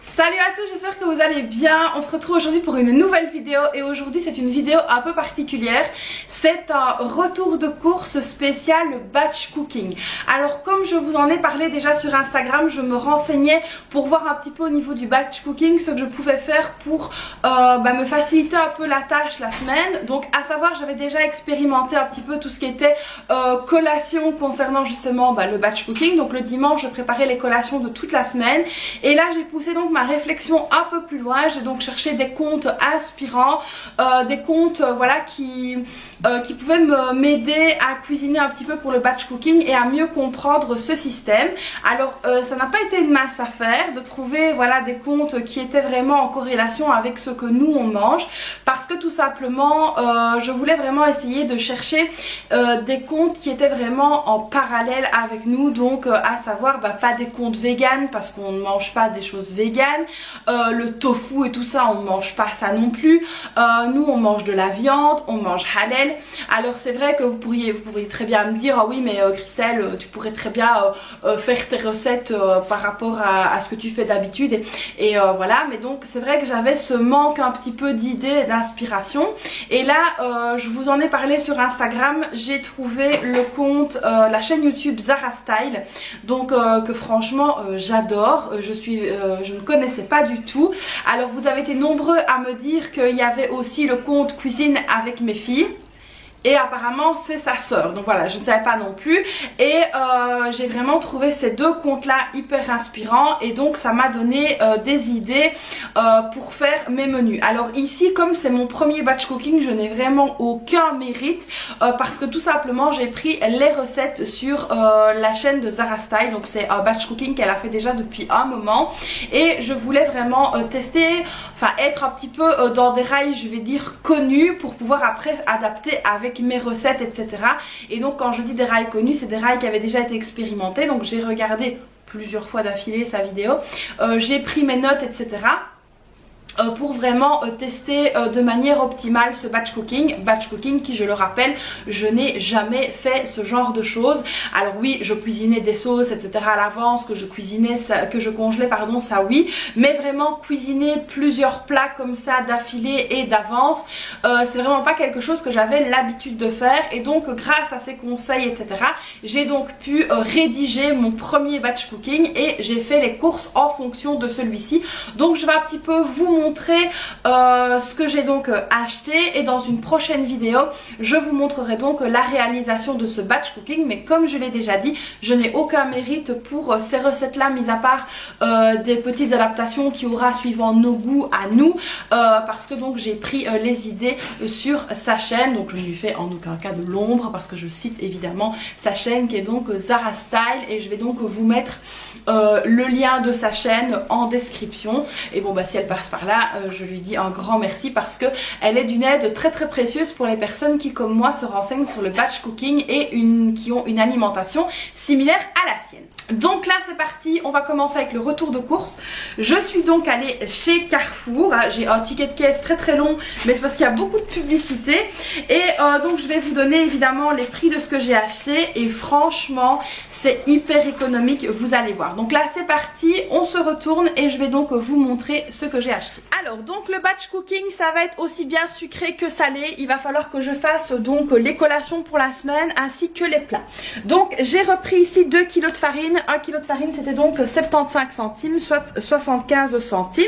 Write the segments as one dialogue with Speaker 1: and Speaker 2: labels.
Speaker 1: Salut à tous, j'espère que vous allez bien. On se retrouve aujourd'hui pour une nouvelle vidéo et aujourd'hui c'est une vidéo un peu particulière. C'est un retour de course spécial batch cooking. Alors comme je vous en ai parlé déjà sur Instagram, je me renseignais pour voir un petit peu au niveau du batch cooking ce que je pouvais faire pour me faciliter un peu la tâche la semaine. Donc à savoir, j'avais déjà expérimenté un petit peu tout ce qui était collation concernant justement le batch cooking. Donc le dimanche je préparais les collations de toute la semaine et là j'ai poussé donc ma réflexion un peu plus loin. J'ai donc cherché des comptes inspirants, des comptes qui pouvaient m'aider à cuisiner un petit peu pour le batch cooking et à mieux comprendre ce système. Alors ça n'a pas été une mince affaire de trouver des comptes qui étaient vraiment en corrélation avec ce que nous on mange, parce que tout simplement je voulais vraiment essayer de chercher des comptes qui étaient vraiment en parallèle avec nous, donc à savoir pas des comptes vegan parce qu'on ne mange pas des choses véganes, le tofu et tout ça on ne mange pas ça non plus, nous on mange de la viande, on mange halal. Alors c'est vrai que vous pourriez très bien me dire oui mais Christelle tu pourrais très bien faire tes recettes par rapport à ce que tu fais d'habitude et voilà, mais donc c'est vrai que j'avais ce manque un petit peu d'idées et d'inspiration et là je vous en ai parlé sur Instagram. J'ai trouvé le compte, la chaîne YouTube Zara Style, donc que franchement j'adore, je ne connaissais pas du tout. Alors vous avez été nombreux à me dire qu'il y avait aussi le compte cuisine avec mes filles. Et apparemment c'est sa sœur, donc voilà, je ne savais pas non plus. Et j'ai vraiment trouvé ces deux comptes là hyper inspirants et donc ça m'a donné des idées pour faire mes menus. Alors ici, comme c'est mon premier batch cooking, je n'ai vraiment aucun mérite parce que tout simplement j'ai pris les recettes sur la chaîne de Zara Style. Donc c'est un batch cooking qu'elle a fait déjà depuis un moment et je voulais vraiment tester, être un petit peu dans des rails, je vais dire connus, pour pouvoir après adapter avec mes recettes, etc. Et donc quand je dis des rails connus, c'est des rails qui avaient déjà été expérimentés. Donc j'ai regardé plusieurs fois d'affilée sa vidéo, j'ai pris mes notes, etc. Pour vraiment tester de manière optimale ce batch cooking qui, je le rappelle, je n'ai jamais fait ce genre de choses. Alors oui, je cuisinais des sauces etc à l'avance, que je congelais pardon, ça oui, mais vraiment cuisiner plusieurs plats comme ça d'affilée et d'avance, c'est vraiment pas quelque chose que j'avais l'habitude de faire. Et donc grâce à ces conseils etc, j'ai donc pu rédiger mon premier batch cooking et j'ai fait les courses en fonction de celui-ci. Donc je vais un petit peu vous montrer ce que j'ai donc acheté et dans une prochaine vidéo je vous montrerai donc la réalisation de ce batch cooking. Mais comme je l'ai déjà dit, je n'ai aucun mérite pour ces recettes là, mis à part des petites adaptations qu'il y aura suivant nos goûts à nous, parce que donc j'ai pris les idées sur sa chaîne. Donc je ne lui fais en aucun cas de l'ombre parce que je cite évidemment sa chaîne qui est donc Zara Style et je vais donc vous mettre le lien de sa chaîne en description. Et bon si elle passe par là, je lui dis un grand merci parce que elle est d'une aide très très précieuse pour les personnes qui comme moi se renseignent sur le batch cooking et qui ont une alimentation similaire à la sienne. Donc là c'est parti, on va commencer avec le retour de course. Je suis donc allée chez Carrefour, j'ai un ticket de caisse très très long mais c'est parce qu'il y a beaucoup de publicité et donc je vais vous donner évidemment les prix de ce que j'ai acheté et franchement c'est hyper économique, vous allez voir. Donc là c'est parti, on se retourne et je vais donc vous montrer ce que j'ai acheté. Alors donc le batch cooking ça va être aussi bien sucré que salé, il va falloir que je fasse donc les collations pour la semaine ainsi que les plats. Donc j'ai repris ici 2 kg de farine. 1 kg de farine c'était donc 75 centimes, soit 75 centimes.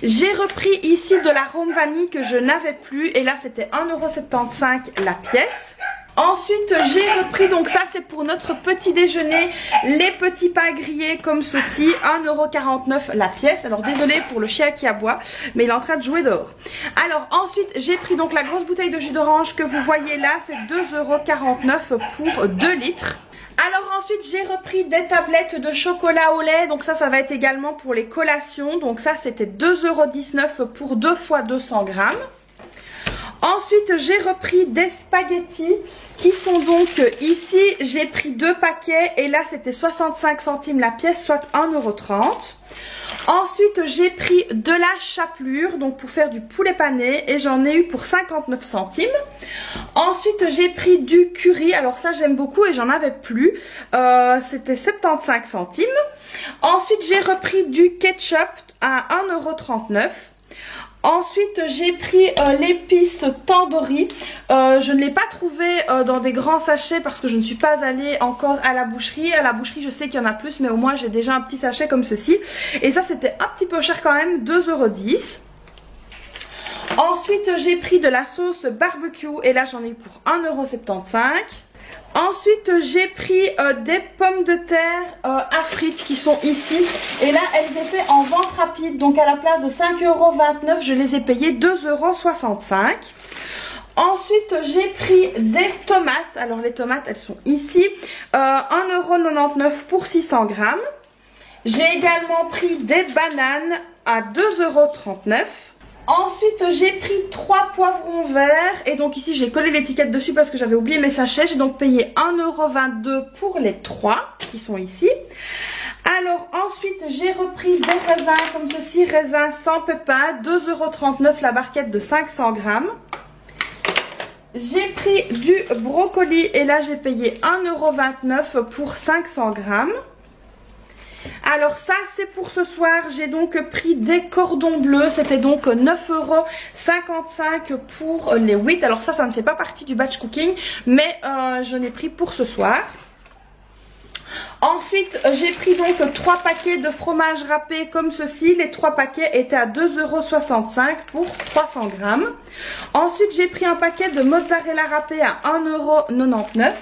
Speaker 1: J'ai repris ici de l'arôme vanille que je n'avais plus et là c'était 1,75 € la pièce. Ensuite j'ai repris, donc ça c'est pour notre petit déjeuner, les petits pains grillés comme ceci, 1,49 € la pièce. Alors désolé pour le chien qui aboie mais il est en train de jouer dehors. Alors ensuite j'ai pris donc la grosse bouteille de jus d'orange que vous voyez là, c'est 2,49 € pour 2 litres. Alors ensuite j'ai repris des tablettes de chocolat au lait, donc ça va être également pour les collations. Donc ça c'était 2,19 € pour 2 fois 200 grammes. Ensuite j'ai repris des spaghettis qui sont donc ici, j'ai pris 2 paquets et là c'était 65 centimes la pièce, soit 1,30 €. Ensuite j'ai pris de la chapelure donc pour faire du poulet pané et j'en ai eu pour 59 centimes. Ensuite j'ai pris du curry, alors ça j'aime beaucoup et j'en avais plus, c'était 75 centimes. Ensuite j'ai repris du ketchup à 1,39 €. Ensuite j'ai pris l'épice tandoori, je ne l'ai pas trouvé dans des grands sachets parce que je ne suis pas allée encore à la boucherie. À la boucherie je sais qu'il y en a plus mais au moins j'ai déjà un petit sachet comme ceci. Et ça c'était un petit peu cher quand même, 2,10 €. Ensuite j'ai pris de la sauce barbecue et là j'en ai eu pour 1,75 €. Ensuite j'ai pris des pommes de terre à frites qui sont ici. Et là elles étaient en vente rapide. Donc à la place de 5,29 €, je les ai payées 2,65 €. Ensuite j'ai pris des tomates. Alors les tomates elles sont ici. 1,99 € pour 600 grammes. J'ai également pris des bananes à 2,39 €. Ensuite j'ai pris 3 poivrons verts et donc ici j'ai collé l'étiquette dessus parce que j'avais oublié mes sachets. J'ai donc payé 1,22 € pour les 3 qui sont ici. Alors ensuite j'ai repris des raisins comme ceci, raisins sans pépins, 2,39 € la barquette de 500 grammes. J'ai pris du brocoli et là j'ai payé 1,29 € pour 500 grammes. Alors ça c'est pour ce soir, j'ai donc pris des cordons bleus, c'était donc 9,55 € pour les 8. Alors ça ne fait pas partie du batch cooking mais je l'ai pris pour ce soir. Ensuite j'ai pris donc 3 paquets de fromage râpé comme ceci. Les 3 paquets étaient à 2,65 € pour 300 grammes. Ensuite j'ai pris un paquet de mozzarella râpé à 1,99 €.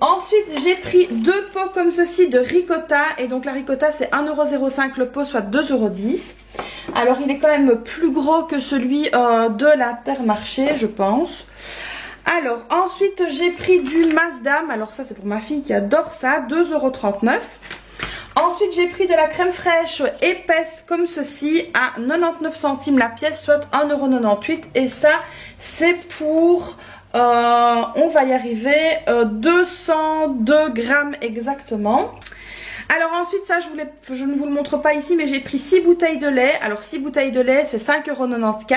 Speaker 1: Ensuite j'ai pris 2 pots comme ceci de ricotta et donc la ricotta c'est 1,05 € le pot, soit 2,10 €. Alors il est quand même plus gros que celui de l'Intermarché je pense. Alors ensuite j'ai pris du Maasdam, alors ça c'est pour ma fille qui adore ça, 2,39 €. Ensuite j'ai pris de la crème fraîche épaisse comme ceci à 99 centimes la pièce, soit 1,98 € et ça c'est pour... on va y arriver, 202 grammes exactement. Alors ensuite ça je ne vous le montre pas ici mais j'ai pris 6 bouteilles de lait. Alors 6 bouteilles de lait c'est 5,94 €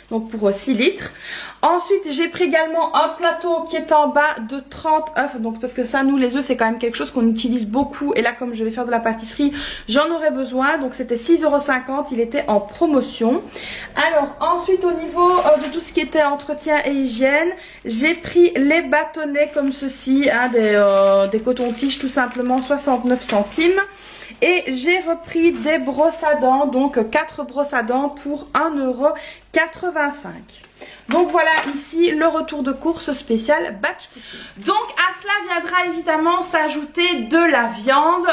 Speaker 1: donc pour 6 litres. Ensuite j'ai pris également un plateau qui est en bas de 30 œufs. Donc parce que ça nous les œufs c'est quand même quelque chose qu'on utilise beaucoup. Et là comme je vais faire de la pâtisserie j'en aurais besoin. Donc c'était 6,50 €, il était en promotion. Alors ensuite au niveau de tout ce qui était entretien et hygiène, j'ai pris les bâtonnets comme ceci, hein, des cotons-tiges tout simplement, 69 centimes. Et j'ai repris des brosses à dents, donc 4 brosses à dents pour 1,85 €. Donc voilà ici le retour de course spécial batch cooking. Donc à cela viendra évidemment s'ajouter de la viande.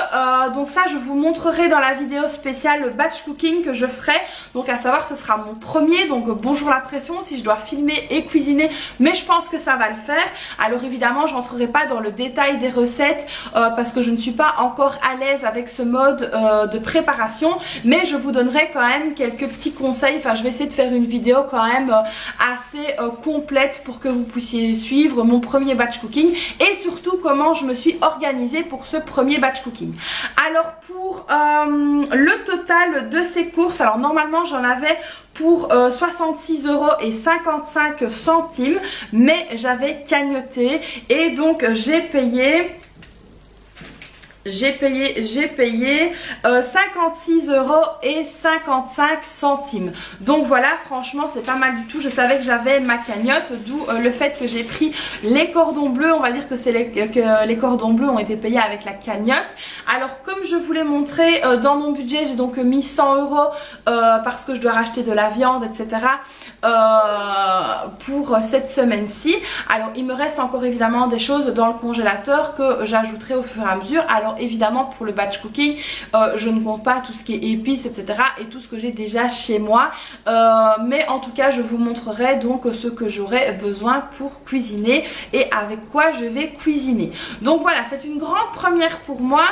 Speaker 1: Donc ça je vous montrerai dans la vidéo spéciale batch cooking que je ferai. Donc à savoir ce sera mon premier. Donc bonjour la pression si je dois filmer et cuisiner. Mais je pense que ça va le faire. Alors évidemment je n'entrerai pas dans le détail des recettes parce que je ne suis pas encore à l'aise avec ce mode de préparation. Mais je vous donnerai quand même quelques petits conseils. Enfin je vais essayer de faire une vidéo quand même assez complète pour que vous puissiez suivre mon premier batch cooking et surtout comment je me suis organisée pour ce premier batch cooking. Alors pour le total de ces courses, alors normalement j'en avais pour 66,55 €, mais j'avais cagnoté et donc j'ai payé 56,55 €. Donc voilà, franchement c'est pas mal du tout. Je savais que j'avais ma cagnotte, d'où le fait que j'ai pris les cordons bleus. On va dire que les cordons bleus ont été payés avec la cagnotte. Alors comme je vous l'ai montré dans mon budget, j'ai donc mis 100 € parce que je dois racheter de la viande etc. Pour cette semaine-ci. Alors il me reste encore évidemment des choses dans le congélateur que j'ajouterai au fur et à mesure. Alors évidemment pour le batch cooking je ne compte pas tout ce qui est épices etc. et tout ce que j'ai déjà chez moi, mais en tout cas je vous montrerai donc ce que j'aurai besoin pour cuisiner et avec quoi je vais cuisiner. Donc voilà, c'est une grande première pour moi.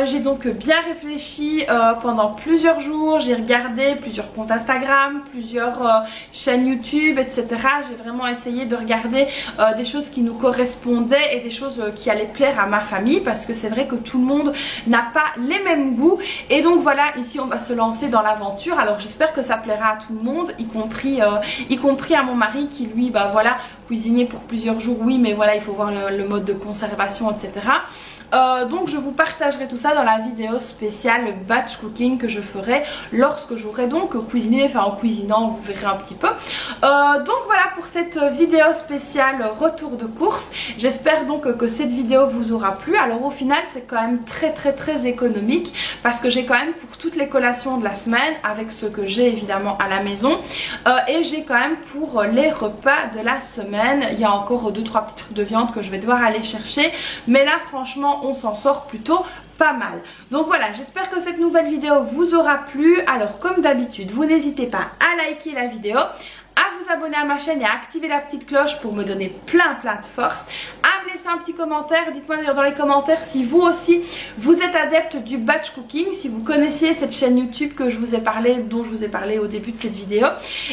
Speaker 1: J'ai donc bien réfléchi pendant plusieurs jours, j'ai regardé plusieurs comptes Instagram, plusieurs chaînes YouTube, etc. J'ai vraiment essayé de regarder des choses qui nous correspondaient et des choses qui allaient plaire à ma famille, parce que c'est vrai que tout le monde n'a pas les mêmes goûts. Et donc voilà, ici on va se lancer dans l'aventure. Alors j'espère que ça plaira à tout le monde, y compris à mon mari qui lui, bah voilà, cuisiner pour plusieurs jours, oui, mais voilà, il faut voir le mode de conservation, etc. Donc je vous partagerai tout ça dans la vidéo spéciale batch cooking que je ferai lorsque j'aurai donc cuisiné, enfin en cuisinant vous verrez un petit peu. Donc voilà pour cette vidéo spéciale retour de course. J'espère donc que cette vidéo vous aura plu. Alors au final c'est quand même très économique, parce que j'ai quand même pour toutes les collations de la semaine, avec ce que j'ai évidemment à la maison, et j'ai quand même pour les repas de la semaine. Il y a encore 2-3 petits trucs de viande que je vais devoir aller chercher, mais là franchement on s'en sort plutôt pas mal. Donc voilà, j'espère que cette nouvelle vidéo vous aura plu. Alors comme d'habitude, vous n'hésitez pas à liker la vidéo, à vous abonner à ma chaîne et à activer la petite cloche pour me donner plein de force, à me laisser un petit commentaire. Dites-moi d'ailleurs dans les commentaires si vous aussi vous êtes adepte du batch cooking, si vous connaissiez cette chaîne YouTube que je vous ai parlé, dont je vous ai parlé au début de cette vidéo,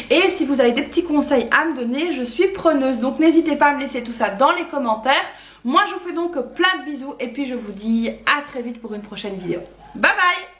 Speaker 1: et si vous avez des petits conseils à me donner, je suis preneuse. Donc n'hésitez pas à me laisser tout ça dans les commentaires. Moi je vous fais donc plein de bisous et puis je vous dis à très vite pour une prochaine vidéo. Bye bye.